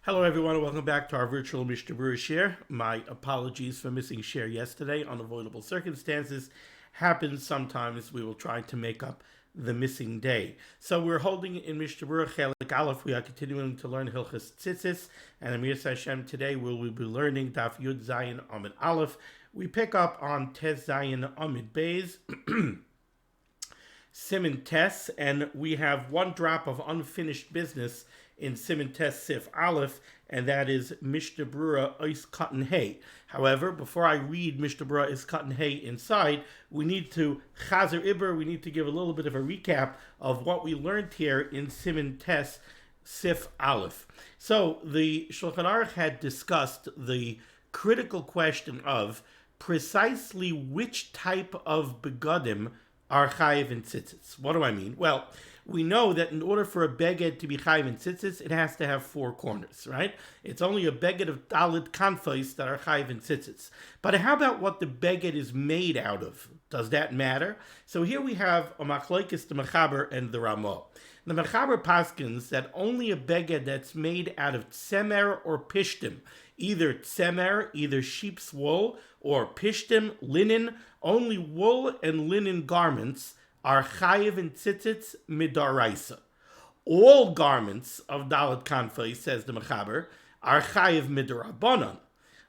Hello everyone and welcome back to our virtual Mishnah Berurah share. My apologies for missing share yesterday. Unavoidable circumstances happen sometimes. We will try to make up the missing day. So we're holding in Mishnah Berurah Chelik Aleph. We are continuing to learn Hilchas Tzitzis, and Amir Hashem today we will be learning Daf Yud Zayin Amid Aleph. We pick up on Tes Zayin Amid Beis, Siman Tes, and we have one drop of unfinished business in Siman Tes Sif Aleph, and that is Mishnah Berurah Ois Cotton Hay. However, before I read Mishnah Berurah Ois Cotton Hay inside, we need to Chazer Iber, we need to give a little bit of a recap of what we learned here in Siman Tes Sif Aleph. So the Shulchan Aruch had discussed the critical question of precisely which type of begadim are chayiv in tzitzis. What do I mean? Well, we know that in order for a beged to be chayiv in tzitzis, it has to have four corners, right? It's only a beged of dalit kanfos that are chayiv in tzitzis. But how about what the beged is made out of? Does that matter? So here we have a machlokes, the Mechaber and the Ramah. The Mechaber paskins that only a beged that's made out of tzemer or pishtim, either tzemer, either sheep's wool, or pishtim, linen, only wool and linen garments are chayiv in tzitzis midaraisa. All garments of dalit kanfos, says the Mechaber, are chayiv midarabanan.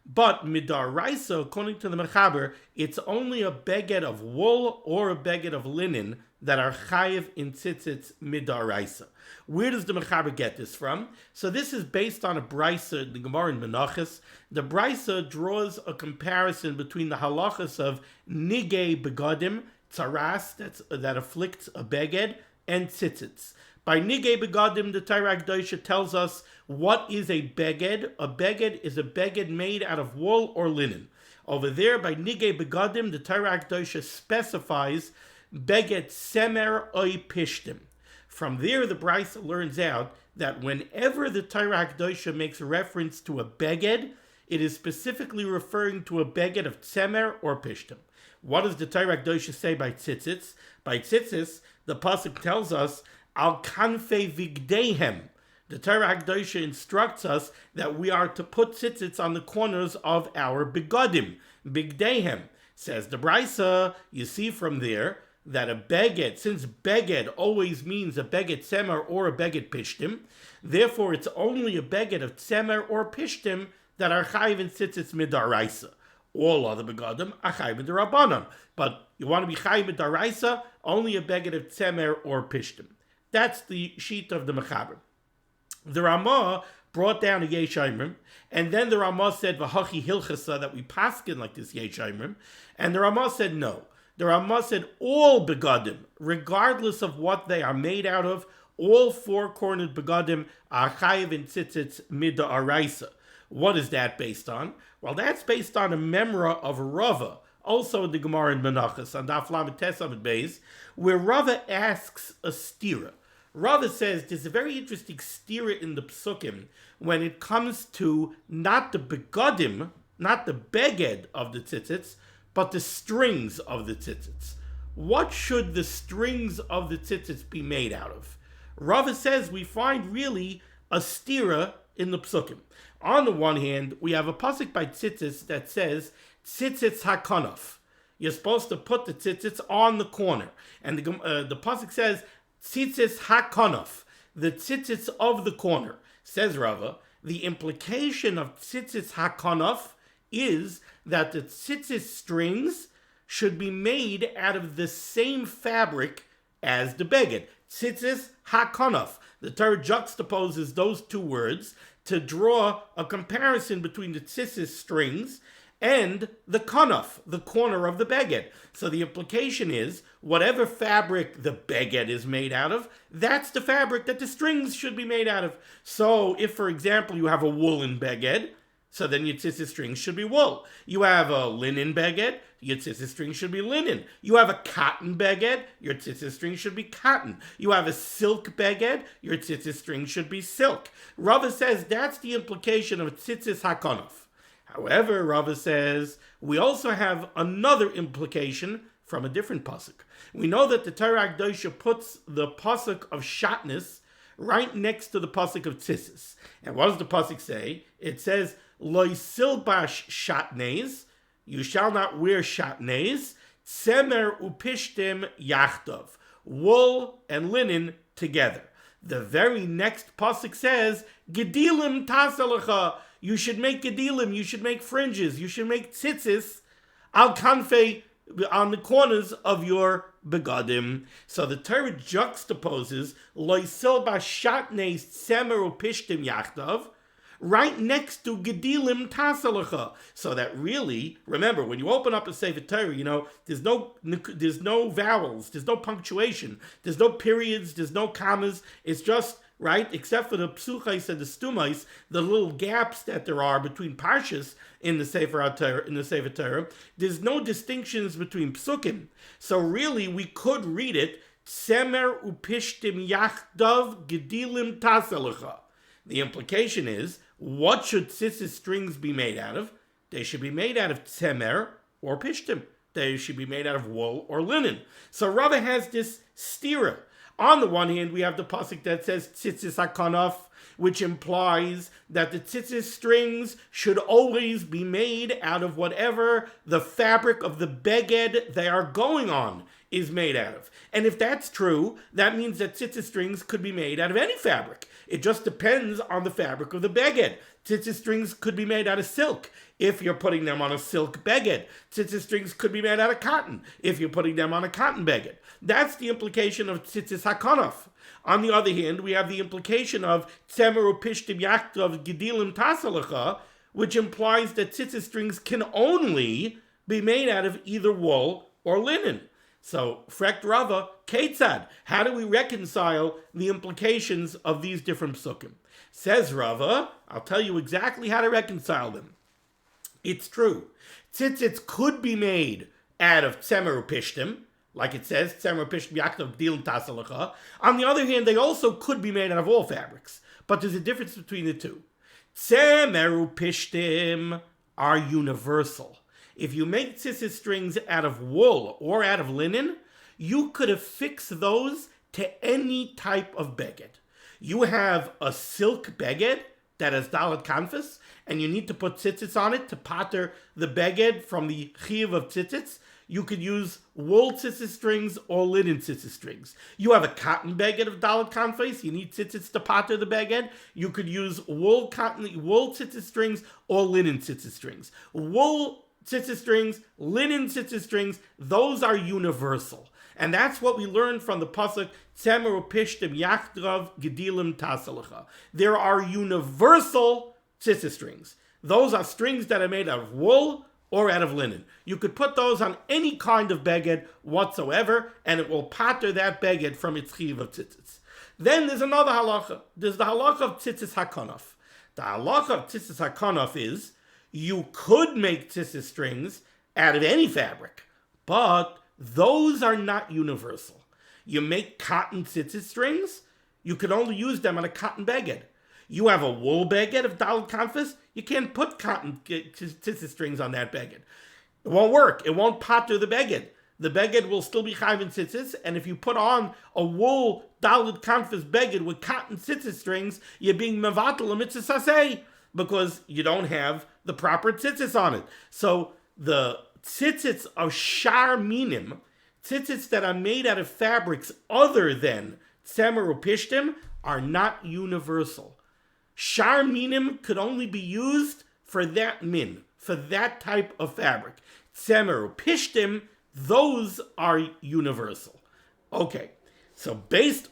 But midaraisa, according to the Mechaber, it's only a beged of wool or a beged of linen that are chayiv in tzitzis midaraisa. Where does the Mechaber get this from? So this is based on a brisa, the Gemara in Menachos. The brisa draws a comparison between the halachas of nigei begadim, tzaras, that afflicts a beged, and tzitzits. By nigei begadim, the Torah Kedosha tells us what is a beged. A beged is a beged made out of wool or linen. Over there, by nigei begadim, the Torah Kedosha specifies beged semer oy pishtim. From there, the brisa learns out that whenever the Torah Kedosha makes reference to a beged, it is specifically referring to a beged of tzemer or pishtim. What does the Torah Kedosha say by tzitzis? By tzitzis, the pasuk tells us, al kanfei vigdehem. The Torah Kedosha instructs us that we are to put tzitzits on the corners of our begadim, bigdehem. Says the brisa, you see from there, that a beged, since beged always means a beged tzemer or a beged pishtim, therefore it's only a beged of tzemer or pishtim that are chayiv in tzitzis midaraisa. All other begadim are chayiv midarabanan. But you want to be chayiv midaraisa, only a beged of tzemer or pishtim. That's the sheet of the Mechaber. The Ramah brought down a Yesh Omrim, and then the Ramah said v'hachi hilchasa, that we paskin like this Yesh Omrim, and the Ramah said no. The Ramah said all begadim, regardless of what they are made out of, all four-cornered begadim are chayiv in tzitzits midaraisa. What is that based on? Well, that's based on a memra of Rava, also in the Gemara in Menachos, on Daf Lamed Tes Amud Beis, where Rava asks a stira. Rava says there's a very interesting stira in the psukim when it comes to not the begadim, not the beged of the tzitzits, but the strings of the tzitzits. What should the strings of the tzitzits be made out of? Rava says we find really a stira in the psukim. On the one hand, we have a pasuk by tzitzis that says tzitzis hakanaf. You're supposed to put the tzitzits on the corner, and the pasuk says tzitzis hakanaf, the tzitzits of the corner. Says Rava, the implication of tzitzis hakanaf is that the tzitzis strings should be made out of the same fabric as the beged. Tzitzis hakanaf. The Torah juxtaposes those two words to draw a comparison between the tzitzis strings and the kanaf, the corner of the beged. So the implication is, whatever fabric the beged is made out of, that's the fabric that the strings should be made out of. So if, for example, you have a woolen beged, so then your tzitzis strings should be wool. You have a linen beged, your tzitzis strings should be linen. You have a cotton beged, your tzitzis strings should be cotton. You have a silk beged, your tzitzis strings should be silk. Rava says that's the implication of tzitzis hakanaf. However, Rava says we also have another implication from a different pasuk. We know that the Torah Kedosha puts the pasuk of shatnez right next to the pasuk of tzitzis. And what does the pasuk say? It says, Loi silbash shatnez, you shall not wear shatnez, tzemer upishtim yachdav, wool and linen together. The very next pasuk says, Gedilim tasalacha, you should make gedilim, you should make fringes, you should make tzitzis, al kanfei, on the corners of your begadim. So the Torah juxtaposes loisil bashatnes tzemer upishtim yachdav right next to gedilim tasalacha. So that really, remember, when you open up a Sefer Torah, there's no vowels, there's no punctuation, there's no periods, there's no commas. It's just, right, except for the psuchais and the stumais, the little gaps that there are between parshas in the Sefer Torah, there's no distinctions between psukim. So really, we could read it, Tzemer upishtim yachdav gedilim tasalacha. The implication is, what should tzitzis strings be made out of? They should be made out of tzemer or pishtim. They should be made out of wool or linen. So Rava has this stira. On the one hand, we have the pasuk that says tzitzis hakanaf, which implies that the tzitzis strings should always be made out of whatever the fabric of the beged they are going on is made out of. And if that's true, that means that tzitzis strings could be made out of any fabric. It just depends on the fabric of the beged. Tzitzis strings could be made out of silk if you're putting them on a silk beged. Tzitzis strings could be made out of cotton if you're putting them on a cotton beged. That's the implication of tzitzis hakanaf. On the other hand, we have the implication of tzemer upishtim yachdav gedilim tasalacha, which implies that tzitzis strings can only be made out of either wool or linen. So, frekt Rava, ketzad, how do we reconcile the implications of these different psukim? Says Rava, I'll tell you exactly how to reconcile them. It's true. Tzitzits could be made out of tzemer upishtim, like it says, tzemer upishtim yachdav gedilim tasalacha. On the other hand, they also could be made out of all fabrics. But there's a difference between the two. Tzemer upishtim are universal. If you make tzitzis strings out of wool or out of linen, you could affix those to any type of beged. You have a silk beged that has dalet kanfas, and you need to put tzitzis on it to pater the beged from the chiyuv of tzitzis. You could use wool tzitzis strings or linen tzitzis strings. You have a cotton beged of dalet kanfas, you need tzitzis to pater the beged. You could use wool tzitzis strings or linen tzitzis strings. Wool tzitzis strings, linen tzitzis strings, those are universal. And that's what we learned from the pasuk, Tzemer upishtim yachdav gedilim tasalacha. There are universal tzitzis strings. Those are strings that are made out of wool or out of linen. You could put those on any kind of beged whatsoever, and it will pater that beged from its chiyuv of tzitzis. Then there's another halacha. There's the halacha of tzitzis hakanaf. The halacha of tzitzis hakanaf is, you could make tzitzis strings out of any fabric, but those are not universal. You make cotton tzitzis strings, you can only use them on a cotton beged. You have a wool beged of dalet kanfas, you can't put cotton tzitzis strings on that beged. It won't work. It won't pater the beged. The beged will still be chayv in tzitzis, and if you put on a wool dalet kanfas beged with cotton tzitzis strings, you're being mevatel a mitzvah saseh, because you don't have the proper tzitzis on it. So the tzitzits of shar minim, tzitzits that are made out of fabrics other than tzemer upishtim, are not universal. Shar minim could only be used for that min, for that type of fabric. Tzemer upishtim, those are universal. Okay, so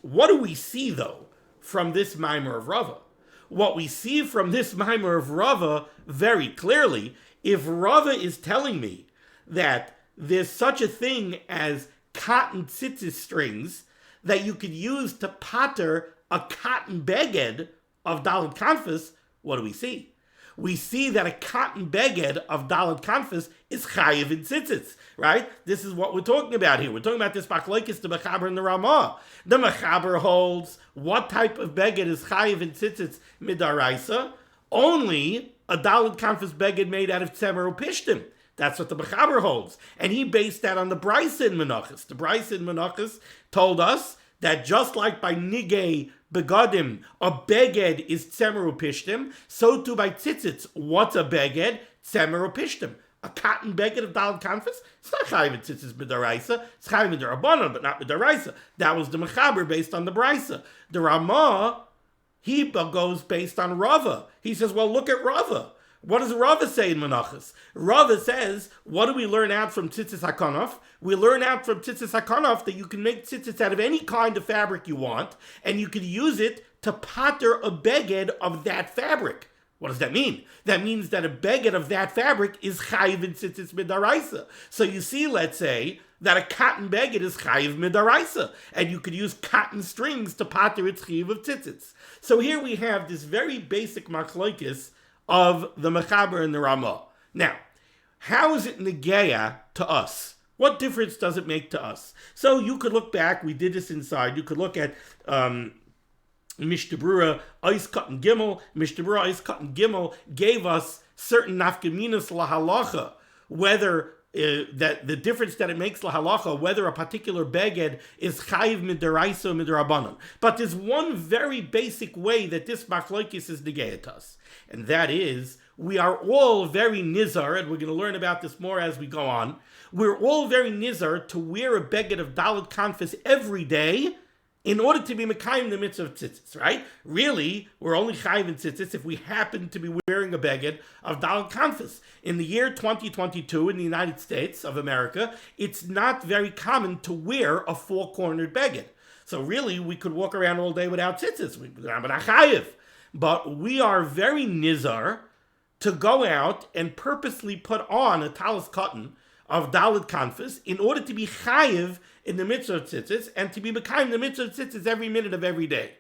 what do we see though from this Maimer of Rava? What we see from this Maimer of Rava very clearly, if Rava is telling me that there's such a thing as cotton tzitzis strings that you could use to pater a cotton beged of dalet kanfas, what do we see? We see that a cotton beged of dalet kanfas is chayiv in tzitzis, right? This is what we're talking about here. We're talking about this machlokes, the mechaber and the Ramah. The mechaber holds what type of beged is chayiv in tzitzis midaraisa? Only a dalet kanfas beged made out of tzemer upishtim. That's what the mechaber holds. And he based that on the Brisa in Menachos. The Brisa in Menachos told us that just like by nigei begadim, a beged is tzemer upishtim, so too by tzitzis, what's a beged? Tzemer upishtim. A cotton beged of daled kanfas, it's not chayiv in tzitzis b'daraisa, it's chayiv in derabanan, but not b'daraisa. That was the mechaber based on the brisa. The Ramah, he goes based on Rava. He says, well, look at Rava. What does Rava say in Menachos? Rava says, what do we learn out from tzitzis hakanaf? We learn out from tzitzis hakanaf that you can make tzitzis out of any kind of fabric you want, and you can use it to pater a beged of that fabric. What does that mean? That means that a beged of that fabric is chayiv in tzitzis midaraisa. So you see, let's say, that a cotton beged is chayiv midaraisa, and you could use cotton strings to pater its chayiv of tzitzis. So here we have this very basic machlokes of the Mechaber and the Ramah. Now, how is it negeya to us? What difference does it make to us? So you could look back, we did this inside, you could look at Mishnah Berurah, Eis Katan Gimel. Mishnah Berurah, Eis Katan Gimel gave us certain nafkaminas lahalacha, whether that the difference that it makes lahalacha, whether a particular beged is chayiv midaraisa or midrabanan. But there's one very basic way that this machlokes is negeya to us, and that is we are all very nizar, and we're going to learn about this more as we go on. We're all very nizar to wear a beged of dalet kanfas every day in order to be mekayim the mitzvah of tzitzis, right? Really, we're only chayiv in tzitzis if we happen to be wearing a beged of dalet kanfas. In the year 2022 in the United States of America, it's not very common to wear a four-cornered beged. So really, we could walk around all day without tzitzis. We're not chayiv. But we are very nizar to go out and purposely put on a talis cotton of dalet kanfas in order to be chayiv in the mitzvah of tzitzis and to be mekayim the mitzvah of tzitzis every minute of every day.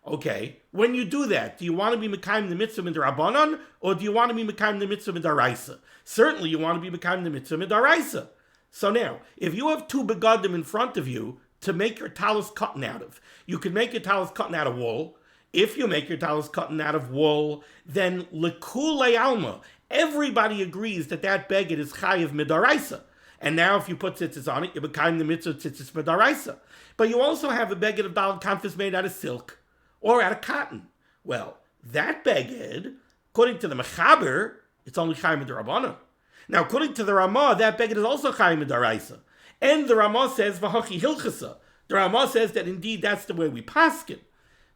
Okay, when you do that, do you want to be mekayim the mitzvah midrabanan or do you want to be mekayim the mitzvah midaraisa? Certainly you want to be mekayim the mitzvah midaraisa. So now, if you have two begadim in front of you to make your talis cotton out of, you can make your talis cotton out of wool. If you make your talis cotton out of wool, then lekulei alma, everybody agrees that that beged is chayiv midaraisa. And now if you put tzitzis on it, you become the mitzvah tzitzis midaraisa. But you also have a beged of dalet kanfas made out of silk or out of cotton. Well, that beged, according to the Mechaber, it's only chayiv midrabanan. Now, according to the Ramah, that beged is also chayiv midaraisa. And the Ramah says, v'hachi hilchasa. The Ramah says that indeed that's the way we paskin.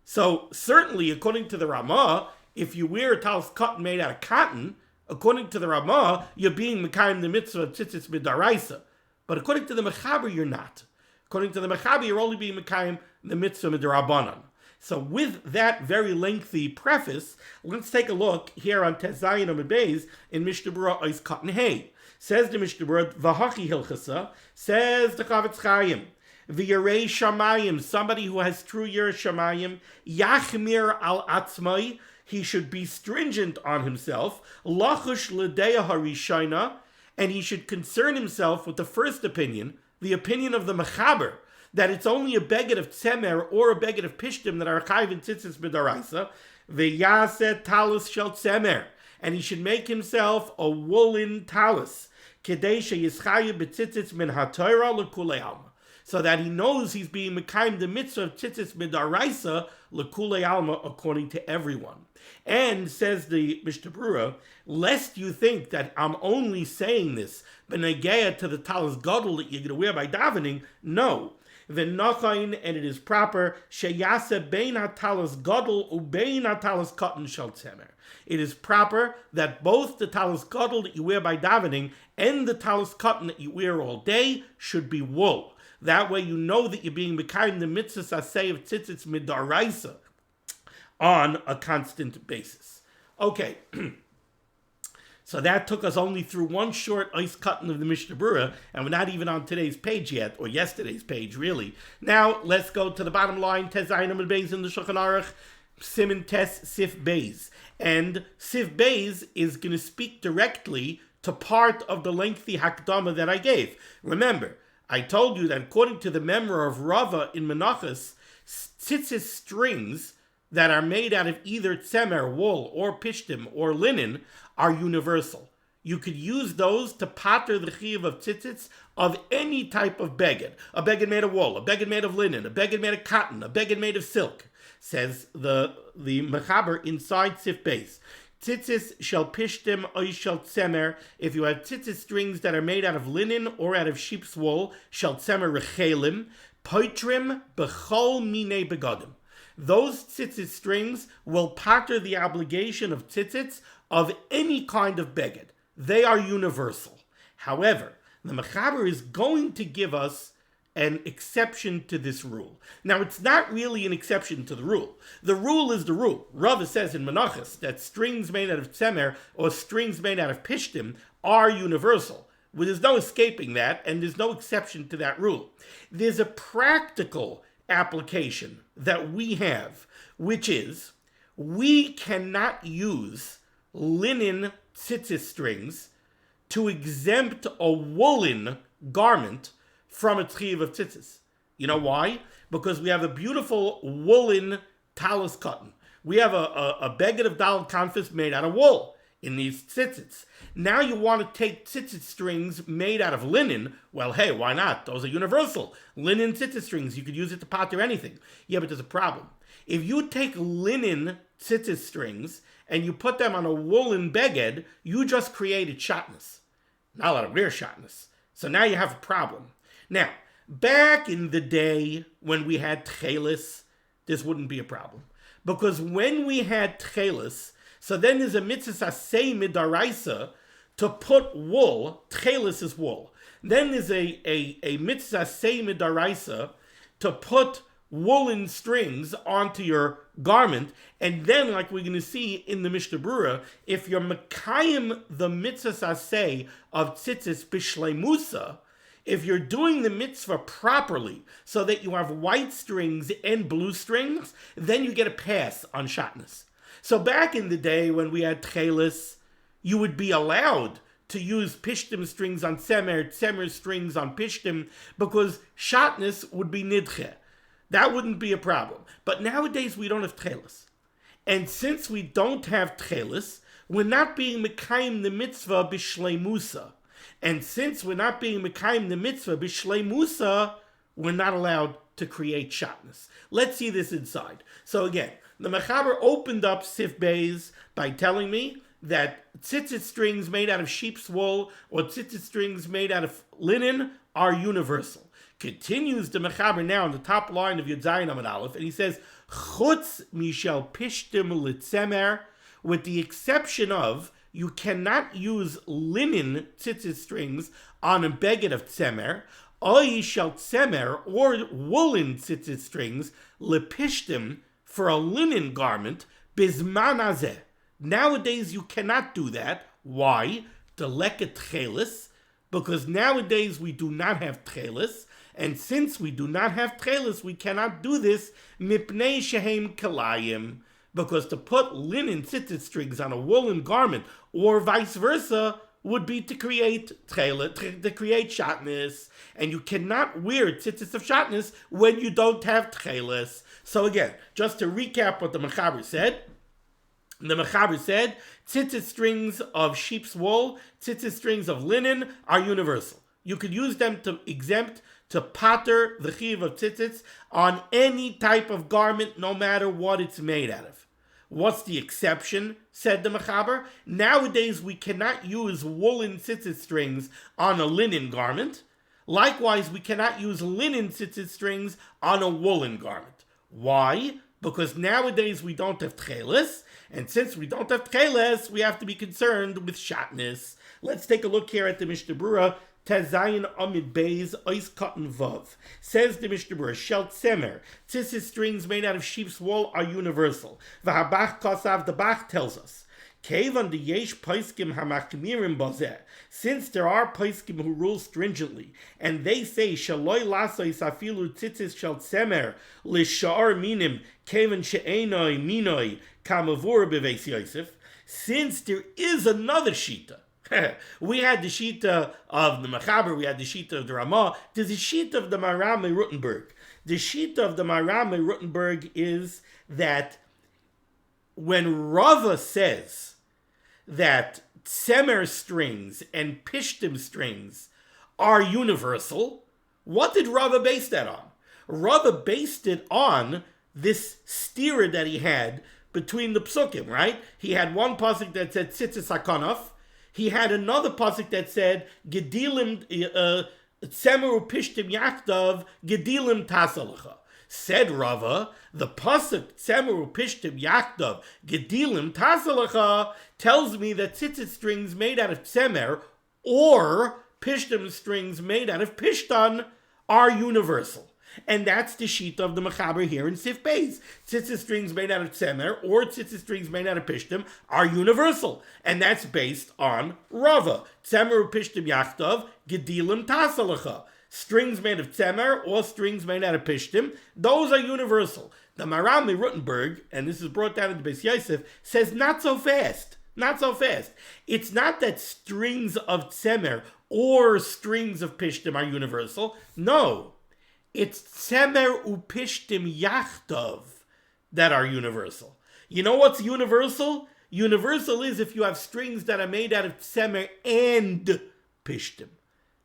So certainly, according to the Ramah, if you wear a talis cotton made out of cotton, according to the Ramah, you're being mekayim the mitzvah of tzitzis midaraisa. But according to the Mechaber, you're not. According to the Mechaber, you're only being mekayim the mitzvah midrabanan. So with that very lengthy preface, let's take a look here on Tezayin Amud Beis in Mishnah Berurah Eis Katan Hey. Says the Mishnah Berurah, v'hachi hilchasa, says the Chavetz Chaim, v'yarei shamayim, somebody who has true yirei shamayim, yachmir al atzmai, he should be stringent on himself, lachush l'deya harishayna, and he should concern himself with the first opinion, the opinion of the Mechaber, that it's only a beged of tzemer or a beged of pishtim that are chayiv in tzitzis b'daraisa, v'yaseh talus shel tzemer, and he should make himself a woolen talus, kedei sheyischayim b'tzitzis min HaTorah l'kulei alma, so that he knows he's being mekayim the mitzvah of tzitzis midaraisa l'kulei alma according to everyone. And says the Mishnah Berurah, lest you think that I'm only saying this b'negeya to the talis gadol that you're going to wear by davening. No, v'nachayin, and it is proper sheyase bein hatalis gadol ubein hatalis katan shel tzemer. It is proper that both the talis gadol that you wear by davening and the talis katan that you wear all day should be wool. That way you know that you're being mekayim the mitzvah saseh of tzitzis midaraisa on a constant basis. Okay, so that took us only through one short ice cutting of the Mishnah Berurah, and we're not even on today's page yet, or yesterday's page, really. Now, let's go to the bottom line, Tezayin Amud Beis in the Shulchan Aruch, Siman Tes Sif Beis. And Sif Beis is going to speak directly to part of the lengthy Hakdama that I gave. Remember, I told you that according to the memory of Rava in Menachos, tzitzis strings that are made out of either tzemer, wool, or pishtim, or linen, are universal. You could use those to pater the chiyuv of tzitzis of any type of beged. A beged made of wool, a beged made of linen, a beged made of cotton, a beged made of silk. Says the mechaber inside Sif Beis. Tzitzis shall pishtim oy shall tzemer. If you have tzitzis strings that are made out of linen or out of sheep's wool, shall tzemer rechelim, poitrim bechol mine begodim. Those tzitzis strings will pater the obligation of tzitzis of any kind of beged. They are universal. However, the mechaber is going to give us an exception to this rule. Now, it's not really an exception to the rule. The rule is the rule. Rava says in Menachos that strings made out of tzemer or strings made out of pishtim are universal. Well, there's no escaping that, and there's no exception to that rule. There's a practical application that we have, which is we cannot use linen tzitzis strings to exempt a woolen garment from a chiyuv of tzitzis. You know why? Because we have a beautiful woolen talus cotton. We have a beged of daled kanfas made out of wool in these tzitzits. Now you want to take tzitzit strings made out of linen. Well, hey, why not? Those are universal. Linen tzitzit strings, you could use it to pater anything. Yeah, but there's a problem. If you take linen tzitzit strings and you put them on a woolen beged, you just created shatnez. Not allowed to wear shatnez. So now you have a problem. Now, back in the day when we had tchelis, this wouldn't be a problem. Because when we had tchelis, so then there's a mitzvah asay midaraisa to put wool, tchelis is wool. Then there's a mitzvah asay midaraisa to put woolen strings onto your garment, and then, like we're going to see in the Mishnah Berurah, if you're mekayim the mitzvah asay of tzitzis bishleimusa, if you're doing the mitzvah properly so that you have white strings and blue strings, then you get a pass on shatnez. So back in the day when we had tchelis, you would be allowed to use pishtim strings on tzemer, tzemer strings on pishtim, because shatnez would be nidche. That wouldn't be a problem. But nowadays we don't have tchelis. And since we don't have tchelis, we're not being mekayim the mitzvah bishleimusa. And since we're not being mekayim the mitzvah bishleimusa, we're not allowed to create shatnez. Let's see this inside. So again, the mechaber opened up Sif Beis by telling me that tzitzit strings made out of sheep's wool or tzitzit strings made out of linen are universal. Continues the mechaber now on the top line of Yud Zayin Amud Aleph, and he says, Chutz mishel pishtim litzemer, with the exception of you cannot use linen tzitzit strings on a beged of tzemer, oy shel tzemer, or woolen tzitzit strings, lepishtim, for a linen garment, bizman hazeh. Nowadays you cannot do that. Why? Deleket tchelis, because nowadays we do not have tchelis, and since we do not have tchelis, we cannot do this mipnei shehem kalayim, because to put linen tzitzit strings on a woolen garment or vice versa would be to create tchelis, to create shatnez, and you cannot wear tzitzis of shatnez when you don't have tchelis. So again, just to recap what the mechaber said, the mechaber said tzitzit strings of sheep's wool, tzitzit strings of linen are universal. You could use them to exempt, to pater the chiyuv of tzitzits on any type of garment, no matter what it's made out of. What's the exception, said the mechaber? Nowadays we cannot use woolen tzitzit strings on a linen garment. Likewise, we cannot use linen tzitzit strings on a woolen garment. Why? Because nowadays we don't have tchelis, and since we don't have tchelis, we have to be concerned with shatnez. Let's take a look here at the Mishnah Berurah, Tezayin Amid Beis Ois Cotton Vav. Says the Mishnah Berurah, Shel Tzemer, tzitzit strings made out of sheep's wool are universal. V'habach Kosav, the Bach tells us, Kevan de yesh paiskim hamachmirim bazeh. Since there are paiskim who rule stringently, and they say shaloi lasois afilu tzitzis shel tzemer lishar minim kevan she'enoi minoi kamavur beveis Yosef. Since there is another shita, we had the shita of the Mechaber, we had the shita of the Ramah, there's the shita of the Maram Rutenberg. The shita of the Maram Rutenberg is that when Rava says that tzemer strings and pishtim strings are universal, what did Rava base that on? Rava based it on this stira that he had between the psukim, right? He had one pasuk that said tzitzis hakanaf. He had another pasuk that said gedilim tzemer pishtim yakdav gedilim tasalacha. Said Rava, the pasuk tzemer pishtim yakdav gedilim tasalacha tells me that tzitzit strings made out of tzemer or pishtim strings made out of pishtan are universal. And that's the sheet of the Mechaber here in Sif Beis. Tzitzis strings made out of tzemer or tzitzis strings made out of pishtim are universal. And that's based on Rava. Tzemer pishtim yachtav gedilim tasalacha. Strings made of tzemer or strings made out of pishtim, those are universal. The Maram Ruttenberg, and this is brought down in the Beis Yosef, says not so fast. Not so fast. It's not that strings of tzemer or strings of pishtim are universal. No. It's tzemer upishtim yachtov that are universal. You know what's universal? Universal is if you have strings that are made out of tzemer and pishtim,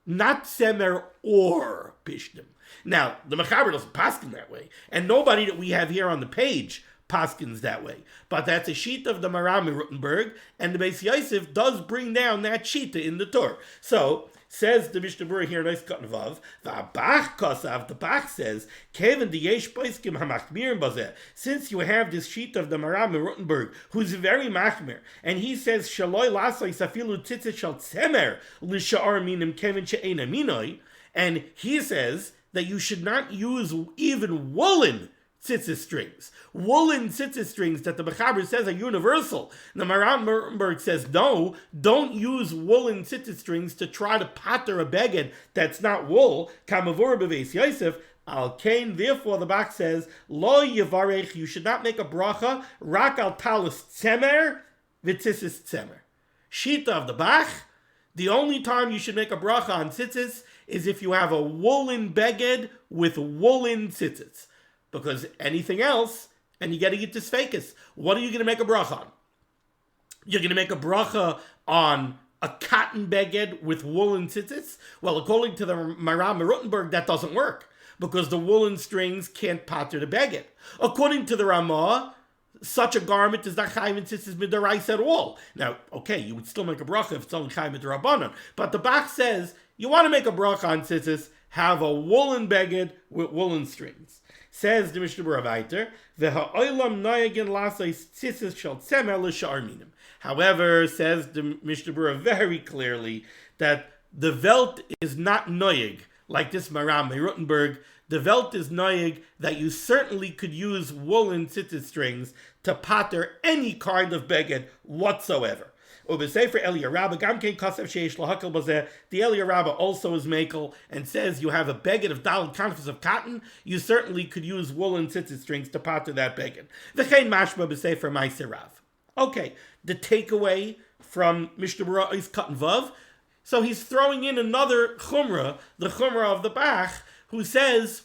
not tzemer or pishtim. Now, the Mechaber doesn't paskin that way, and nobody that we have here on the page paskins that way. But that's a sheet of the Maram Ruttenberg, and the Beis Yosef does bring down that shita in the Torah. So, says the Mishnah Berurah here, nice cut vav. V'abach kosav, the Bach says, Kevin the yesh poiskim hamachmirim bazeh. Since you have this sheet of the Maram Ruttenberg, who's very machmir, and he says shaloi lasoi safilu tzitzit shal tzemer l'sha'ar minim kevin she'ena minoi, and he says that you should not use even woolen tzitzis strings. Woolen tzitzis strings that the Mechaber says are universal. The Maram Ruttenberg says, no, don't use woolen tzitzis strings to try to pater a beged that's not wool. Kamavur b'veis Yosef, al kain, therefore the Bach says, lo yivarech, you should not make a bracha, rak al talus tzemer, v'tzitzis tzemer. Shita of the Bach, the only time you should make a bracha on tzitzis is if you have a woolen beged with woolen tzitzis. Because anything else, and you got to get this fakis. What are you going to make a bracha on? You're going to make a bracha on a cotton beged with woolen tzitzis? Well, according to the Maram Ruttenberg, that doesn't work. Because the woolen strings can't pater the beged. According to the Ramah, such a garment is not chayim and tzitzis midaraisa at all. Now, okay, you would still make a bracha if it's only chayim midrabanan. But the Bach says, you want to make a bracha on tzitzis, have a woolen beged with woolen strings. Says the Mishnah Berurah weiter, v'ha'olam noyagin lasais tzitzis shel tzemer l'sha'ar minim. However, says the Mishnah Berurah very clearly that the Welt is not noyag, like this Maram Ruttenberg. The Welt is noyag that you certainly could use woolen tzitzis strings to pater any kind of beged whatsoever. The Eliyah Rabbah also is makel and says you have a beged of daled kanfas of cotton, you certainly could use woolen tzitzit strings to pater that beged. V'chein mashma b'sefer ma'aseh Rav. Okay, the takeaway from Mishnah Berurah is cut and vav. So he's throwing in another chumrah, the chumrah of the Bach, who says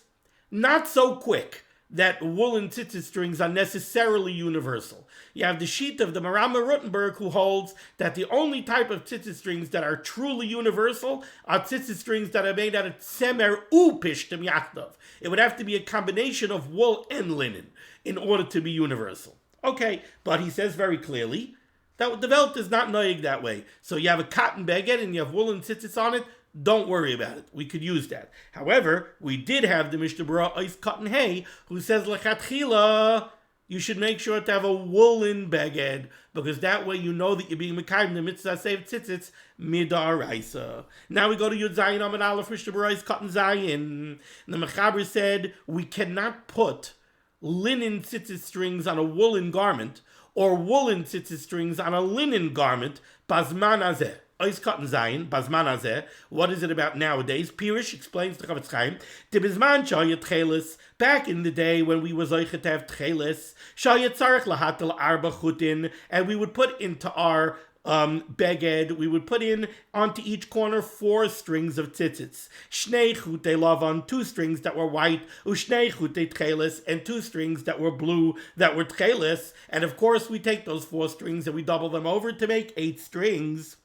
not so quick that woolen tzitzit strings are necessarily universal. You have the sheet of the Maram Ruttenberg who holds that the only type of tzitzit strings that are truly universal are tzitzit strings that are made out of tzemer upishtim yachdav. It would have to be a combination of wool and linen in order to be universal. Okay, but he says very clearly that the Welt is not noyig that way. So you have a cotton beged and you have woolen tzitzits on it, don't worry about it. We could use that. However, we did have the Mishnah Berurah Ois Cotton Hay who says lechatchila, you should make sure to have a woolen beged, because that way you know that you're being mekayim the mitzvah save tzitzits midaraisa. Now we go to Yud Zayin Amud Aleph Mishnah Berurah Ois Cotton Zayin. The Mechaber said we cannot put linen tzitzit strings on a woolen garment or woolen tzitzit strings on a linen garment bazman hazeh. Ois Cotton Zayin, Bazman Hazeh. What is it about nowadays? Pirish explains to Chavetz Chaim, Tibizman Shaya Tchelis, back in the day when we was Oichet have Tchelis, Shaya Tzarech Lahatel Arba Chutin, and we would put into our beged, we would put in onto each corner 4 strings of tzitzis. Shnei chutei lavan, 2 strings that were white, ushnei chutei tchelis, and 2 strings that were blue that were tchelis. And of course, we take those 4 strings and we double them over to make 8 strings.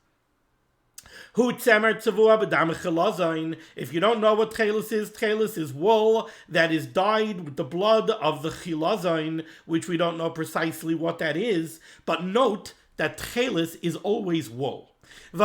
If you don't know what tchelis is wool that is dyed with the blood of the chilazain, which we don't know precisely what that is. But note that tchelis is always wool. And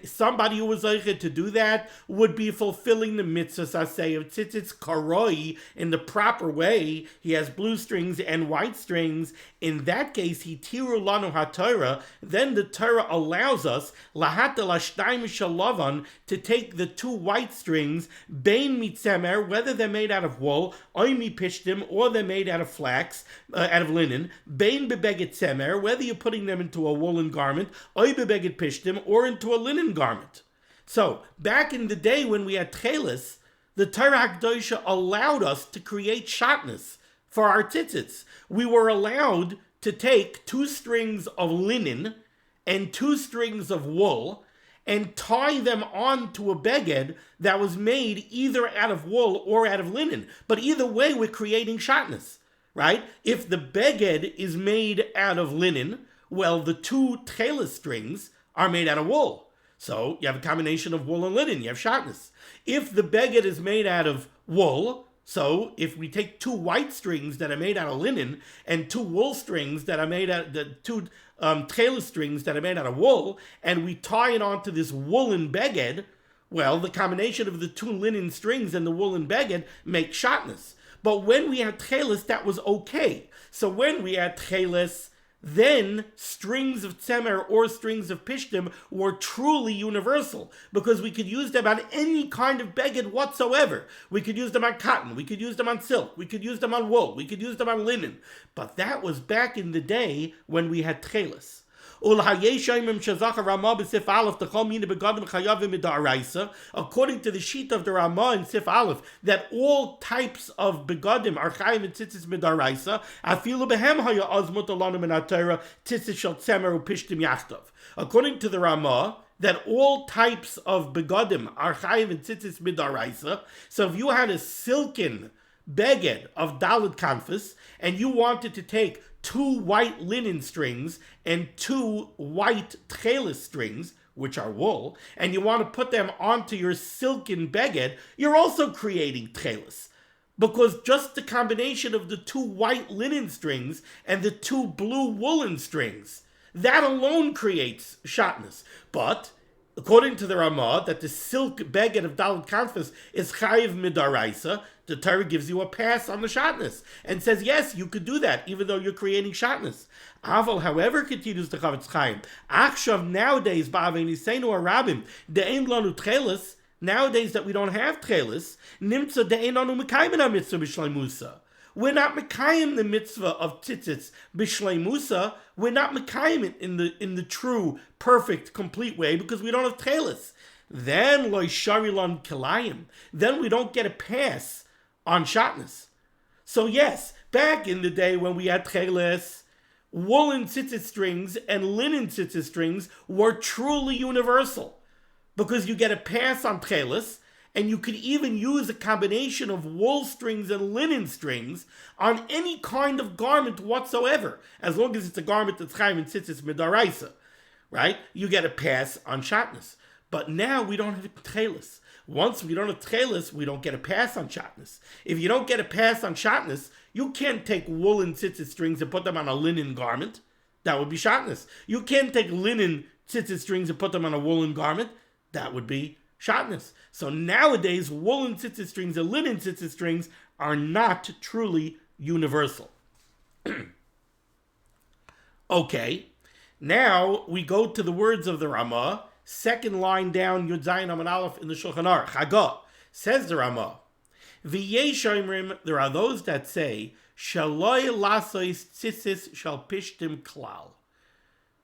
somebody who was able to do that would be fulfilling the mitzvah say of tzitzis karoi in the proper way. He has blue strings and white strings. In that case, he tiru lanu HaTorah. Then the Torah allows us lahatel ashtayim shalavan to take the 2 white strings bein mitzemer, whether they're made out of wool, oimi pishtim, or they're made out of flax, out of linen, bein bebeget tzemer, whether you're putting them into a woolen garment, oy bebeget pishtim, or into a linen garment. So back in the day when we had tchelis, the Torah HaKadosha allowed us to create shatnez for our tzitzits. We were allowed to take 2 strings of linen and 2 strings of wool and tie them onto a beged that was made either out of wool or out of linen. But either way, we're creating shatnez, right? If the beged is made out of linen, well, the 2 tchelis strings are made out of wool. So you have a combination of wool and linen, you have shatnez. If the beged is made out of wool, so if we take 2 white strings that are made out of linen and 2 wool strings that are made out of 2 tchelis strings that are made out of wool, and we tie it onto this woolen beged, well, the combination of the 2 linen strings and the woolen beged make shatnez. But when we had tchelis, that was okay. So when we had tchelis, then strings of tzemer or strings of pishtim were truly universal, because we could use them on any kind of beged whatsoever. We could use them on cotton, we could use them on silk, we could use them on wool, we could use them on linen. But that was back in the day when we had tchelis. According to the sheet of the Ramah in Sif Aleph, that all types of begadim are chayim and tzitzis midaraisa, afilu behem haya azmut alanu min HaTorah tzitzis shel tzemer upishtim yachtav. According to the Ramah, that all types of begadim are chayim and tzitzis midaraisa. So if you had a silken beged of Dalit Kanfas and you wanted to take 2 white linen strings and 2 white tchelis strings, which are wool, and you want to put them onto your silken beged, you're also creating tchelis. Because just the combination of the 2 white linen strings and the 2 blue woolen strings, that alone creates shatnez. But according to the Ramah, that the silk beged of Dalit Kanfas is chayiv midaraisa, the Torah gives you a pass on the shatnez and says, yes, you could do that, even though you're creating shatnez. Aval, however, continues the Chavetz Chaim, Achshav, nowadays, ba'aveniseinu arabim, de'ein lanu tchelis, nowadays that we don't have tchelis, nimtza de'ein lanu mekayim ha-mitzvah b'shleimusa. We're not mekayim the mitzvah of tzitzis b'shleimusa. We're not mekayim it in the true, perfect, complete way, because we don't have tchelis. Then loy sharilon kilayim. Then we don't get a pass on shatnez. So yes, back in the day when we had tchelis, woolen tzitzit strings and linen tzitzit strings were truly universal, because you get a pass on tchelis, and you could even use a combination of wool strings and linen strings on any kind of garment whatsoever, as long as it's a garment that's chayim and tzitzis midaraisa, right? You get a pass on shatnez. But now we don't have tchelis. Once we don't have tchelis, we don't get a pass on shatnez. If you don't get a pass on shatnez, you can't take woolen tzitzit strings and put them on a linen garment. That would be shatnez. You can't take linen tzitzit strings and put them on a woolen garment. That would be shatnez. So nowadays, woolen tzitzit strings and linen tzitzit strings are not truly universal. Okay, now we go to the words of the Ramah. Second line down, Yud Zayin Amud Aleph in the Shulchan Aruch. Chagah, says the Ramah, V'yesh omrim, there are those that say, Shaloi lasois tzitzis shal pishtim klal.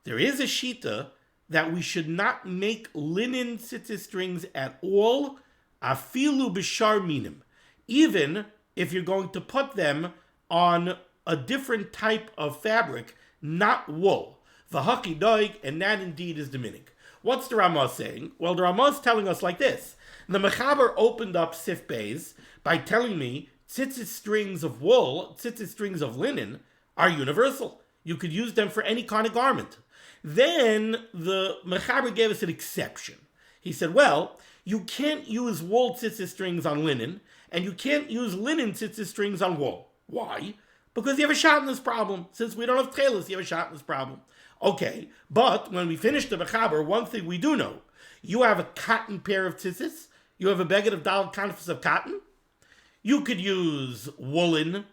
There is a shita that we should not make linen tzitzis strings at all, afilu b'shar minim, even if you're going to put them on a different type of fabric, not wool. V'haki doig, and that indeed is the minig. What's the Ramah saying? Well, the Ramah is telling us like this. The Mechaber opened up Sif Beis by telling me tzitzis strings of wool, tzitzis strings of linen are universal. You could use them for any kind of garment. Then the Mechaber gave us an exception. He said, well, you can't use wool tzitzis strings on linen, and you can't use linen tzitzis strings on wool. Why? Because you have a shatnez problem. Since we don't have tchelis, you have a shatnez problem. Okay, but when we finish the Mechaber, one thing we do know, you have a cotton pair of tzitzis, you have a beged of daled kanfas of cotton, you could use woolen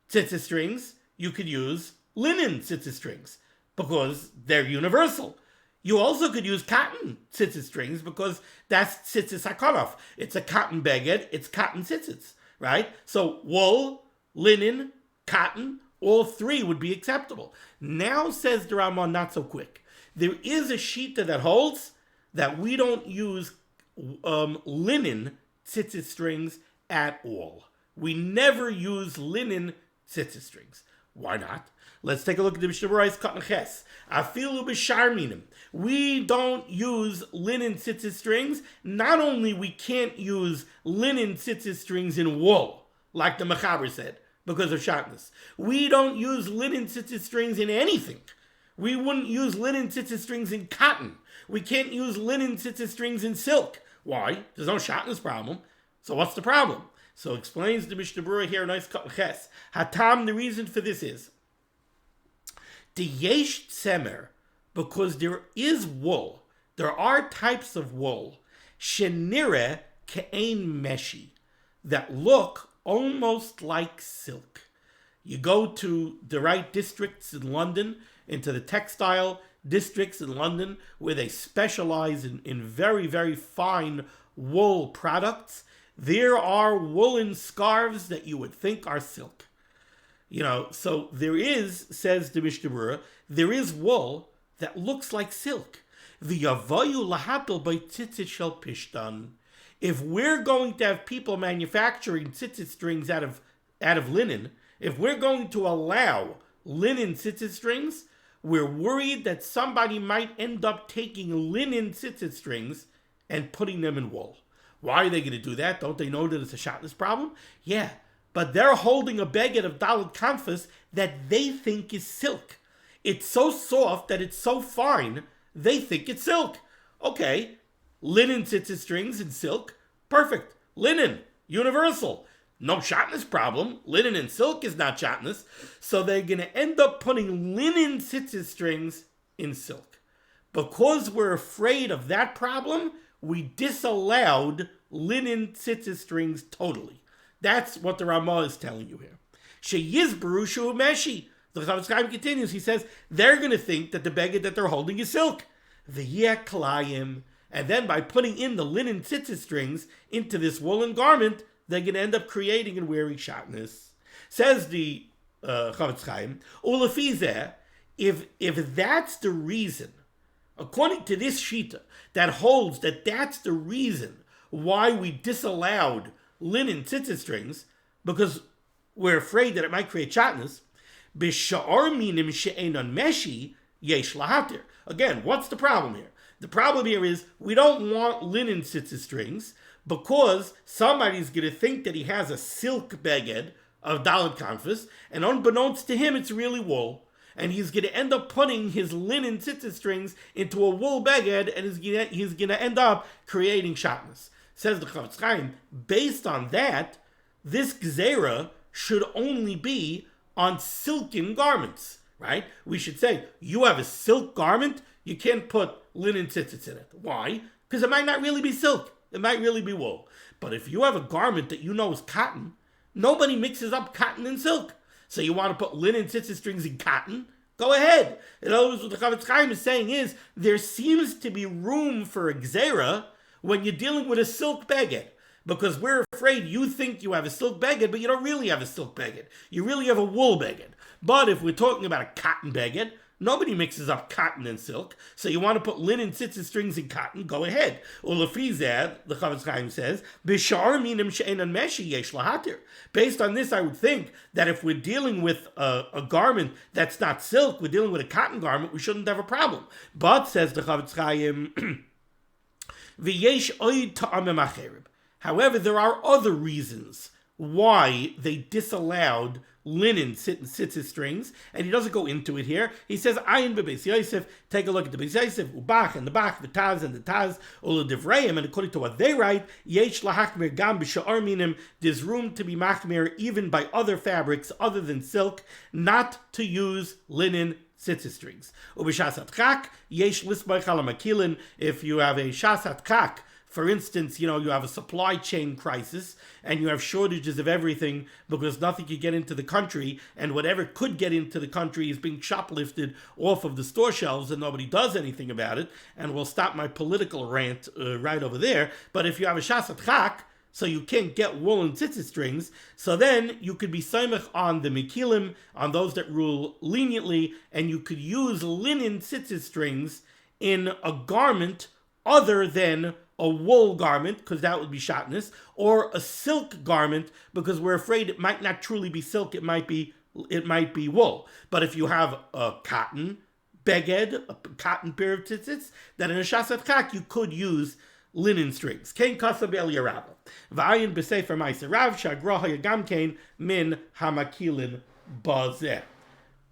tzitzis strings, you could use linen tzitzis strings, because they're universal. You also could use cotton tzitzis strings, because that's tzitzis hakonof. It's a cotton beged, it's cotton tzitzis, right? So wool, linen, cotton, all three would be acceptable. Now, says the Ramah, not so quick. There is a shita that holds that we don't use linen tzitzis strings at all. We never use linen tzitzis strings. Why not? Let's take a look at the Mishnah Berurah Katan Ches. Afilu b'sharminim. We don't use linen tzitzis strings. Not only we can't use linen tzitzis strings in wool, like the Mechaber said, because of shatnez. We don't use linen tzitzis strings in anything. We wouldn't use linen tzitzis strings in cotton. We can't use linen tzitzis strings in silk. Why? There's no shatnez problem. So what's the problem? So explains the Mishnah Berurah here, nice cut ches. Hatam, the reason for this is the yesh tzemer, because there is wool. There are types of wool, shenire ke'ein meshi, that look almost like silk. You go to the right districts in London, into the textile districts in London, where they specialize in very, very fine wool products. There are woolen scarves that you would think are silk. So there is, says the Mishnah Berurah, there is wool that looks like silk. The yavayu lahatel by tzitzit shel pishtan. If we're going to have people manufacturing tzitzit strings out of linen, if we're going to allow linen tzitzit strings, we're worried that somebody might end up taking linen tzitzit strings and putting them in wool. Why are they going to do that? Don't they know that it's a shatnez problem? Yeah, but they're holding a beged of daled kanfas that they think is silk. It's so soft that it's so fine, they think it's silk. Okay, linen tzitzis strings and silk, perfect. Linen, universal. No shatnez problem. Linen and silk is not shatnez. So they're going to end up putting linen tzitzis strings in silk. Because we're afraid of that problem, we disallowed linen tzitzis strings totally. That's what the Ramah is telling you here. Sheyizberu shu meshi. The Chavetz Chaim continues. He says they're going to think that the beged that they're holding is silk. V'yeh klayim. And then by putting in the linen tzitzis strings into this woolen garment, they're going to end up creating and wearing shatnez. Says the Chavetz Chaim, ulefizeh, if that's the reason, according to this shita, that holds that that's the reason why we disallowed linen tzitzis strings, because we're afraid that it might create shatnez, b'sha'ar minim she'enon meshi yesh lahatir. Again, what's the problem here? The problem here is we don't want linen tzitzis strings because somebody's going to think that he has a silk beged of daled kanfas, and unbeknownst to him, it's really wool. And he's going to end up putting his linen tzitzis strings into a wool beged, and he's going to end up creating shatnez. Says the Chavetz Chaim, based on that, this gzera should only be on silken garments, right? We should say, you have a silk garment, you can't put linen tzitzits in it. Why? Because it might not really be silk. It might really be wool. But if you have a garment that you know is cotton, nobody mixes up cotton and silk. So you want to put linen tzitzit strings in cotton? Go ahead. In other words, what the Chavetz Chaim is saying is, there seems to be room for a gzera when you're dealing with a silk beged. Because we're afraid you think you have a silk beged, but you don't really have a silk beged. You really have a wool beged. But if we're talking about a cotton beged, Nobody mixes up cotton and silk. So you want to put linen, tzitzis strings, and cotton, go ahead. Ulafizeh, the Chavetz Chaim says, B'shar minim she'enan meshi yesh lahatir. Based on this, I would think that if we're dealing with a garment that's not silk, we're dealing with a cotton garment, we shouldn't have a problem. But, says the Chavetz Chaim, V'yesh oid ta'amim acherib. However, there are other reasons why they disallowed linen tzitzis strings, and he doesn't go into it here. He says, Ayin bebeis Yosef, take a look at the Beis Yosef, Ubach and the Bach, the Taz and the Taz, Ula Divrayim, and according to what they write, Yesh lahachmir gam b'sha'ar minim, there's room to be machmir even by other fabrics other than silk, not to use linen tzitzis strings. Ubishasat chak, yesh lisbay chalamakilin, if you have a shasat chak, for instance, you have a supply chain crisis and you have shortages of everything because nothing can get into the country, and whatever could get into the country is being shoplifted off of the store shelves and nobody does anything about it. And we'll stop my political rant right over there. But if you have a shasat chak, so you can't get woolen tzitzis strings, so then you could be soimech on the mekilim, on those that rule leniently, and you could use linen tzitzis strings in a garment other than a wool garment, because that would be shatnez, or a silk garment, because we're afraid it might not truly be silk, it might be wool. But if you have a cotton beged, a cotton pair of tzitzits, then in a shasat chak you could use linen strings. Kain kasab el yarabah. V'ayin b'sefer ma'aser rav shagroha yagam kain min hamakilin bazeh.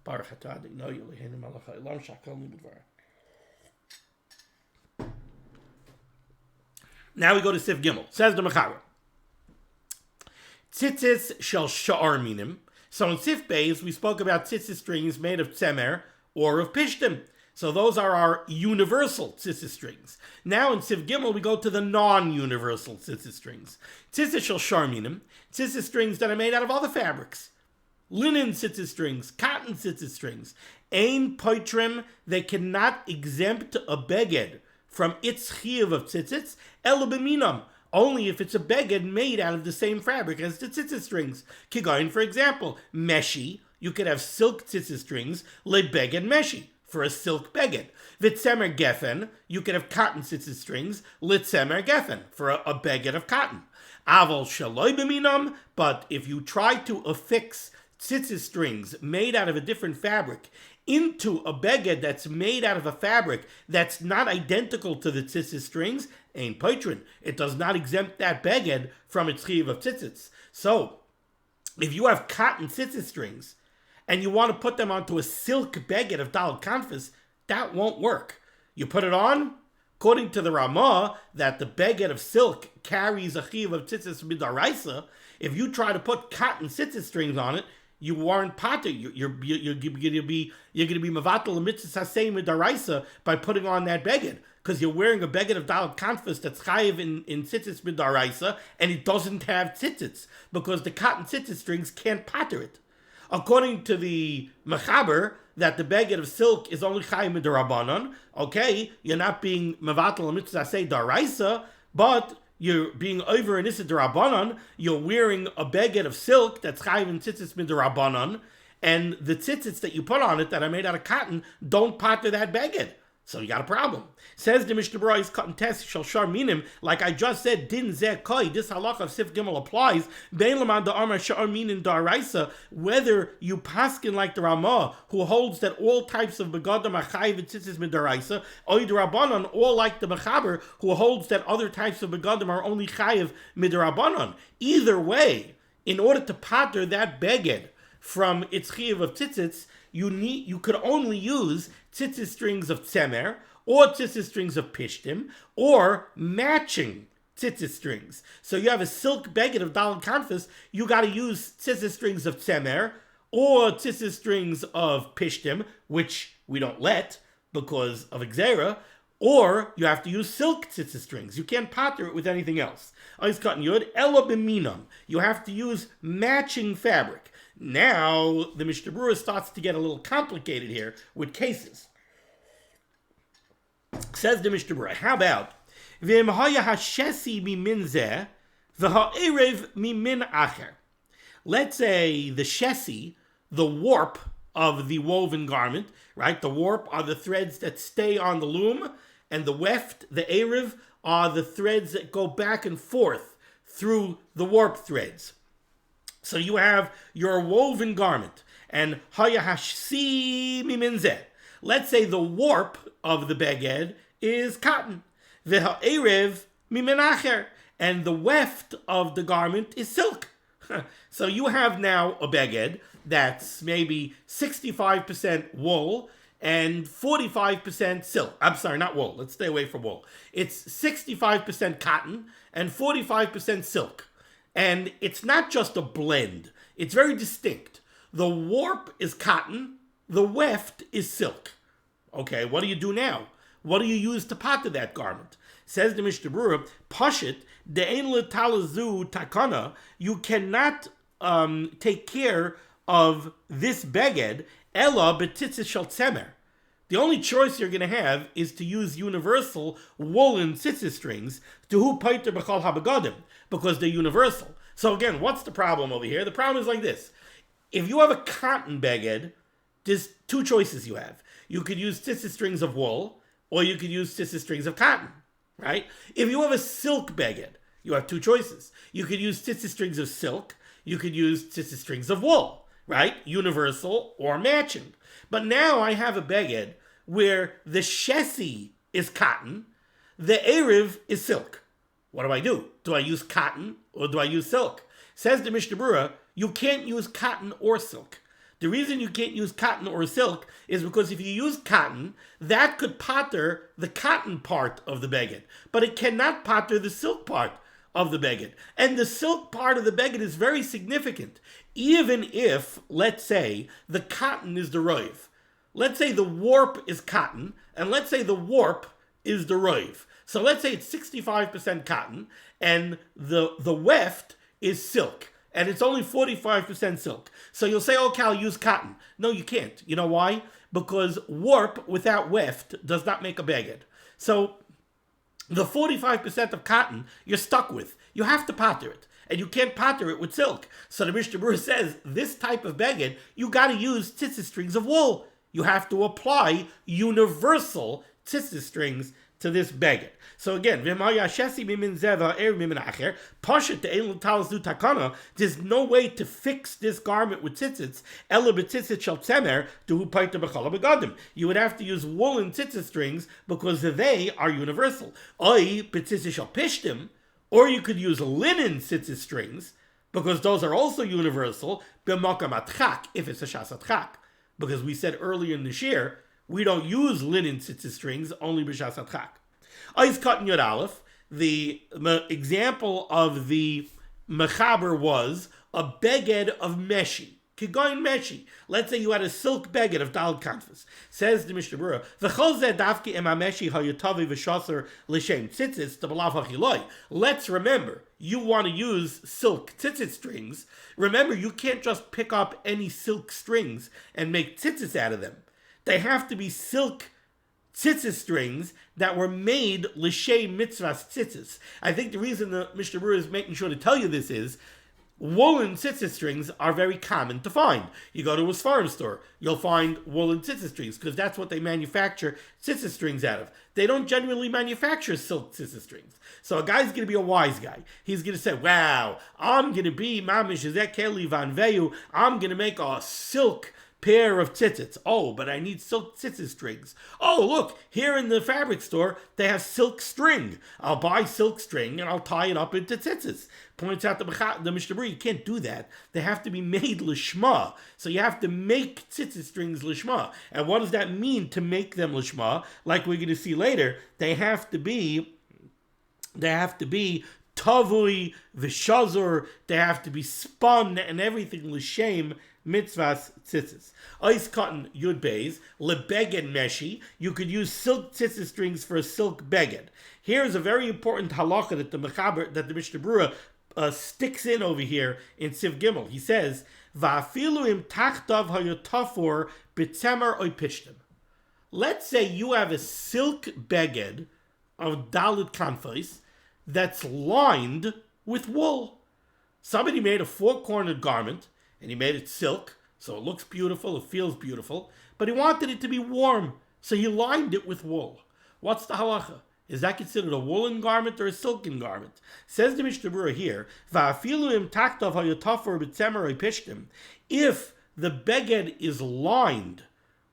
Baruch atah Adonai Eloheinu melech haolam shakol limud v'ara. Now we go to Sif Gimel. Says the Mechaber. Tzitzis shel sha'ar minim. So in Sif Beis, we spoke about tzitzis strings made of tzemer or of pishtim. So those are our universal tzitzis strings. Now in Sif Gimel, we go to the non-universal tzitzis strings. Tzitzis shel sha'ar minim. Tzitzis strings that are made out of other fabrics. Linen tzitzis strings, cotton tzitzis strings. Ein poitrim, they cannot exempt a beged from its chiyuv of tzitzits, ela b'minam, only if it's a beged made out of the same fabric as the tzitzit strings. Kigayin, for example, meshi, you could have silk tzitzit strings, lebeged meshi, for a silk beged. Vitzemer gefen, you could have cotton tzitzit strings, litzemer gefen, for a beged of cotton. Aval shaloi b'minam, but if you try to affix tzitzit strings made out of a different fabric into a beged that's made out of a fabric that's not identical to the tzitzis strings, ein poitrin. It does not exempt that beged from its chiyuv of tzitzits. So, if you have cotton tzitzis strings and you want to put them onto a silk beged of daled kanfas, that won't work. You put it on, according to the Ramah, that the beged of silk carries a chiyuv of tzitzis midaraisa. If you try to put cotton tzitzis strings on it, you aren't pater. You're going to be mevatel mitzvah hasei midaraisa by putting on that beged, because you're wearing a beged of daled kanfas that's chayiv in tzitzis midaraisa, and it doesn't have tzitzits because the cotton tzitzit strings can't pater it. According to the mechaber, that the beged of silk is only chayiv midarabanan. Okay, you're not being mevatel mitzvah hasei daraisa, but you're being over in Issa D'Rabbanan, you're wearing a beged of silk that's chayiv in tzitzis mid'Rabbanan, and the tzitzits that you put on it that are made out of cotton don't pater that beged. So you got a problem. Says the Mishnah Berurah is cotton test shall shar minim, like I just said, din zeh koi, this halach of Sif Gimel applies, bein laman da amar shar minin daraisa, whether you paskin like the Ramah, who holds that all types of begadim are chayiv and tzitzis midaraisa, or the Rabbanan, or like the Mechaber, who holds that other types of begadim are only chayiv midarabanan. Either way, in order to pater that beged from its chiyuv of tzitzits, you could only use tzitzis strings of tzemer, or tzitzis strings of pishtim, or matching tzitzis strings. So you have a silk beged of daled kanfas, you got to use tzitzis strings of tzemer, or tzitzis strings of pishtim, which we don't let because of Xera, or you have to use silk tzitzis strings. You can't pater it with anything else. Ois cotton yud, ela b'minam. You have to use matching fabric. Now, the Mishnah Berurah starts to get a little complicated here with cases. Says the Mishnah Berurah, how about v'im haya hashesi mimin zeh v'ha'erev mimin acher. Let's say the shesi, the warp of the woven garment, right? The warp are the threads that stay on the loom, and the weft, the erev, are the threads that go back and forth through the warp threads. So you have your woven garment, and hayahashsi miminzeh. Let's say the warp of the beged is cotton, v'ha'erev miminacher, and the weft of the garment is silk. So you have now a beged that's maybe 65% wool and 45% silk. I'm sorry, not wool. Let's stay away from wool. It's 65% cotton and 45% silk. And it's not just a blend. It's very distinct. The warp is cotton. The weft is silk. Okay, what do you do now? What do you use to pattern that garment? Says the Mishnah Berurah, Pashit, de'en letalazu takana, you cannot take care of this beged, ella b'tzitzis shel tzemer. The only choice you're going to have is to use universal woolen tzitzis strings to hu paiter b'chol habegadim, because they're universal. So again, what's the problem over here? The problem is like this. If you have a cotton beged, there's two choices you have. You could use tzitzis strings of wool, or you could use tzitzis strings of cotton, right? If you have a silk beged, you have two choices. You could use tzitzis strings of silk, you could use tzitzis strings of wool, right? Universal or matching. But now I have a beged where the shesi is cotton, the erev is silk. What do? Do I use cotton or do I use silk? Says the Mishnah Berurah, you can't use cotton or silk. The reason you can't use cotton or silk is because if you use cotton, that could patter the cotton part of the beged, but it cannot patter the silk part of the beged. And the silk part of the beged is very significant. Even if, let's say, the cotton is the roiv. Let's say the warp is cotton, and let's say the warp is the roiv. So let's say it's 65% cotton, and the weft is silk, and it's only 45% silk. So you'll say, okay, I'll use cotton. No, you can't. You know why? Because warp without weft does not make a beged. So the 45% of cotton you're stuck with. You have to patter it. And you can't patter it with silk. So the Mishnah Berurah says, this type of beged, you got to use tzitzis strings of wool. You have to apply universal tzitzis strings to this beged. So again, there's no way to fix this garment with tzitzits. You would have to use woolen tzitzis strings because they are universal. Or you could use linen tzitzis strings because those are also universal. If it's a shasat. Because we said earlier in the shir, we don't use linen tzitzis strings, only b'shasat chak. Ois cotton yod aleph, the example of the mechaber was a beged of meshi. Kigoyin meshi. Let's say you had a silk beged of daled kanfas. Says the Mishnah Berurah, v'chol zeh davki em ha-meshi ha-yotavi v'shasar l'shem tzitzis t'balav ha'chiloi. Let's remember, you want to use silk tzitzit strings. Remember, you can't just pick up any silk strings and make tzitzits out of them. They have to be silk tzitzis strings that were made l'shem mitzvahs tzitzis. I think the reason the Mishnah Berurah is making sure to tell you this is woolen tzitzis strings are very common to find. You go to a farm store, you'll find woolen tzitzis strings because that's what they manufacture tzitzis strings out of. They don't generally manufacture silk tzitzis strings. So a guy's going to be a wise guy. He's going to say, wow, I'm going to be mamish ezekeli van veyu. I'm going to make a silk pair of tzitzits. Oh, but I need silk tzitzit strings. Oh, look, here in the fabric store, they have silk string. I'll buy silk string and I'll tie it up into tzitzits. Points out the Mishnah Berurah, you can't do that. They have to be made lishma. So you have to make tzitzit strings lishma. And what does that mean to make them lishma? Like we're going to see later, they have to be tavui, v'shazur, they have to be spun and everything l'shem mitzvahs tzitzis. Ice cotton yud beis, lebeged meshi, you could use silk tzitzis strings for a silk beged. Here's a very important halacha that the Mishnah Berurah sticks in over here in Siv Gimel. He says, va'afilu im tachtav hayotafor b'tzemer oy pishtim. Let's say you have a silk beged of dalit kanfais that's lined with wool. Somebody made a four-cornered garment, and he made it silk, So it looks beautiful, it feels beautiful, but he wanted it to be warm, so he lined it with wool. What's the halacha? Is that considered a woolen garment or a silken garment? Says the Mishnah Berurah here, if the beged is lined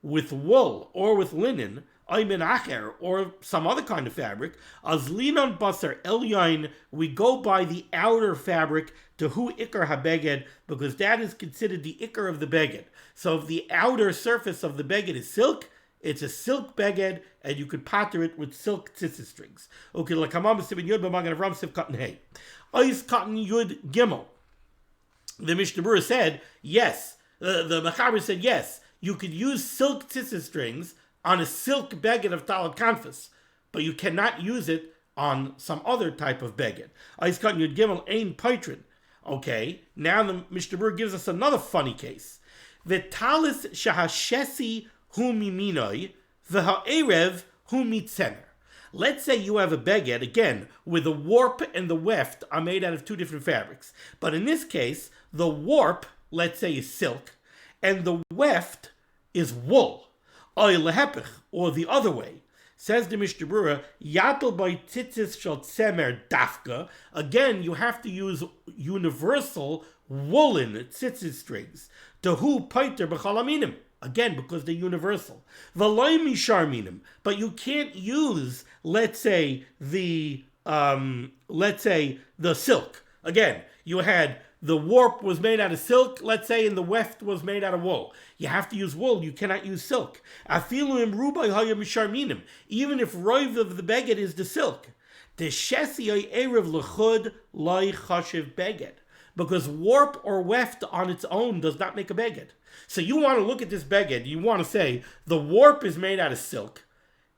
with wool or with linen, or some other kind of fabric, as linon basar elyain, we go by the outer fabric to hu ikar habeged, because that is considered the ikar of the beged. So if the outer surface of the beged is silk, it's a silk beged, and you could pattern it with silk tzitzis strings. Okay, lakamam Siman yud b'magen of ram sif cotton hay. Ois cotton yud gimel. The Mishnah Berurah said yes. The Mechaber said yes. You could use silk tzitzis strings on a silk beged of talat kanfas, but you cannot use it on some other type of beged. Ois cotton yud gimel ein paitrin. Okay, now the Mishnah Berurah gives us another funny case. V'talis shahashesi hu miminoi, v'ha'erev hu mitzemer. Let's say you have a beged, again, where the warp and the weft are made out of two different fabrics. But in this case, the warp, let's say, is silk, and the weft is wool. Oy lehepich, or the other way. Says the Mishnah Berurah, yatel by tzitzis shel tzemer dafka. Again, you have to use universal woolen tzitzis strings. Tehu paiter b'chalaminim. Again, because they're universal. V'loy mishar minim. But you can't use, let's say, the silk. Again, you had the warp was made out of silk, let's say, and the weft was made out of wool. You have to use wool, you cannot use silk. Afilu im rubai haya mishar minim. Even if roiv of the beged is the silk. The shesi erev lechud loy chashiv beged. Because warp or weft on its own does not make a beged. So you want to look at this beged, you want to say the warp is made out of silk,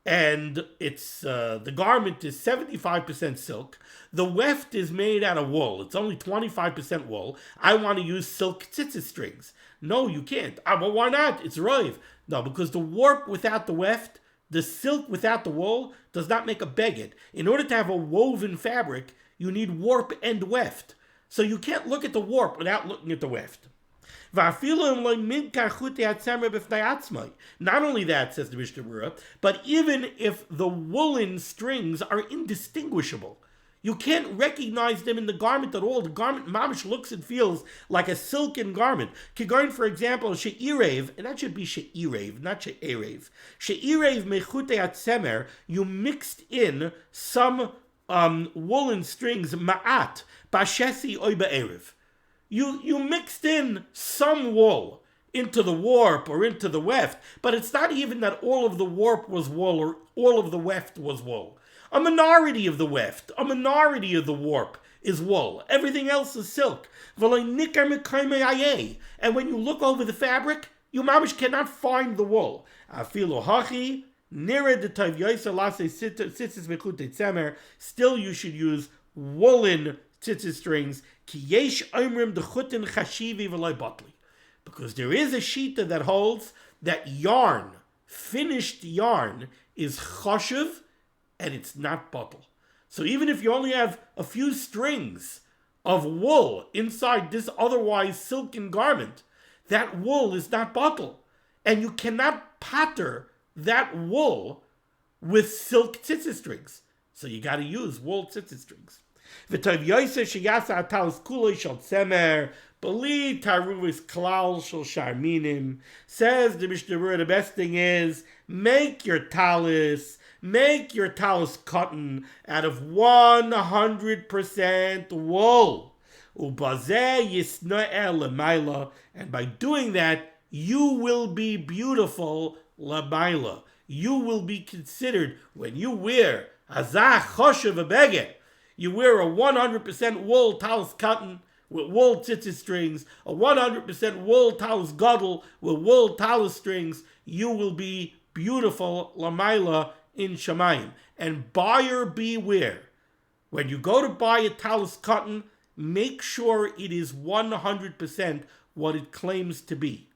and it's the garment is 75% silk. The weft is made out of wool. It's only 25% wool. I want to use silk tzitzis strings. No, you can't. But why not? It's roiv. No, because the warp without the weft, the silk without the wool, does not make a beged. In order to have a woven fabric, you need warp and weft. So you can't look at the warp without looking at the weft. Not only that, says the Mishnah Berurah, but even if the woolen strings are indistinguishable, you can't recognize them in the garment at all. The garment mamish looks and feels like a silken garment. Kigarin, for example, she'irev, and that should be she'irev, not she'erev. She'irev mechute atzemer, you mixed in some woolen strings, ma'at, bashesi oy ba'erev. You mixed in some wool into the warp or into the weft, but it's not even that all of the warp was wool or all of the weft was wool. A minority of the weft, a minority of the warp is wool. Everything else is silk. And when you look over the fabric, you mamish cannot find the wool. Still you should use woolen tzitzis strings, because there is a shita that holds that yarn, finished yarn, is chashiv and it's not bottle. So even if you only have a few strings of wool inside this otherwise silken garment, that wool is not bottle, and you cannot patter that wool with silk tzitzis strings. So you got to use wool tzitzis strings. V'tov yoseh sheyasa atalos kuloi shel tzemer, beli taruvis klal shel sharminim. Says the Mishnah Berurah, the best thing is make your talis cotton out of 100% wool. Ubazeh yisno'eh l'mayla, and by doing that, you will be beautiful l'mayla. You will be considered, when you wear azah choshev a beged, you wear a 100% wool talis cotton with wool tzitzis strings, a 100% wool talis gadol with wool talis strings, you will be beautiful l'mayla in Shamayim. And buyer beware. When you go to buy a talis cotton, make sure it is 100% what it claims to be.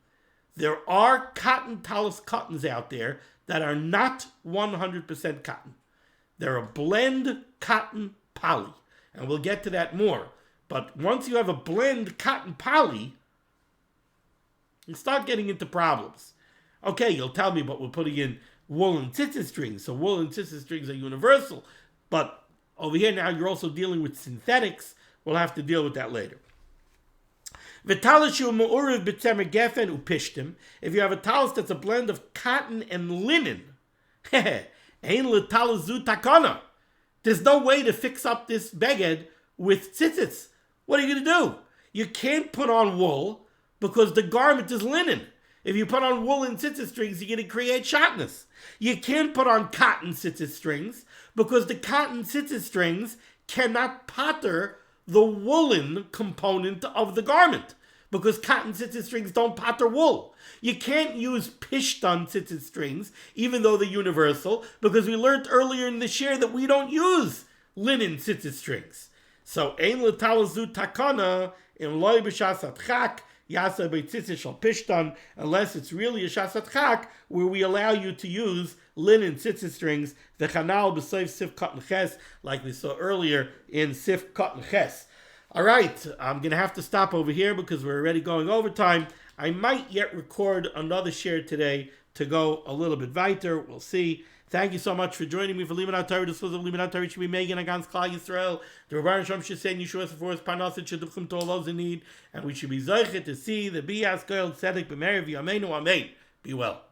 There are cotton talis cottons out there that are not 100% cotton. They're a blend cotton poly. And we'll get to that more. But once you have a blend cotton poly, you start getting into problems. Okay, you'll tell me, but we're putting in woolen tzitzis strings, so woolen tzitzis strings are universal. But over here now, you're also dealing with synthetics. We'll have to deal with that later. If you have a talis that's a blend of cotton and linen, there's no way to fix up this beged with tzitzis. What are you going to do? You can't put on wool because the garment is linen. If you put on woolen tzitzis strings, you're going to create shatnez. You can't put on cotton tzitzis strings because the cotton tzitzis strings cannot patter the woolen component of the garment, because cotton tzitzis strings don't patter wool. You can't use pishtan tzitzis strings, even though they're universal, because we learned earlier in the year that we don't use linen tzitzis strings. So, ein l'talazu takana im loy b'shas atchak yasa b'tzitzis shal pishtan, unless it's really a shas atchak where we allow you to use linen tzitzis strings, the chanal b'soif sif cotton ches, like we saw earlier in sif cotton ches. All right, I'm going to have to stop over here because we're already going overtime. I might yet record another share today to go a little bit weiter. We'll see. Thank you so much for joining me for Limud HaTorah. This was Limud HaTorah should be Megan against Klal Yisrael. The Rebbeinu Shalom should say Yeshua for us Parnaset Shidduchim to all those in need, and we should be zoichet to see the Biyas Goel Tzedek B'Meir V'Yameinu Amen. Be well.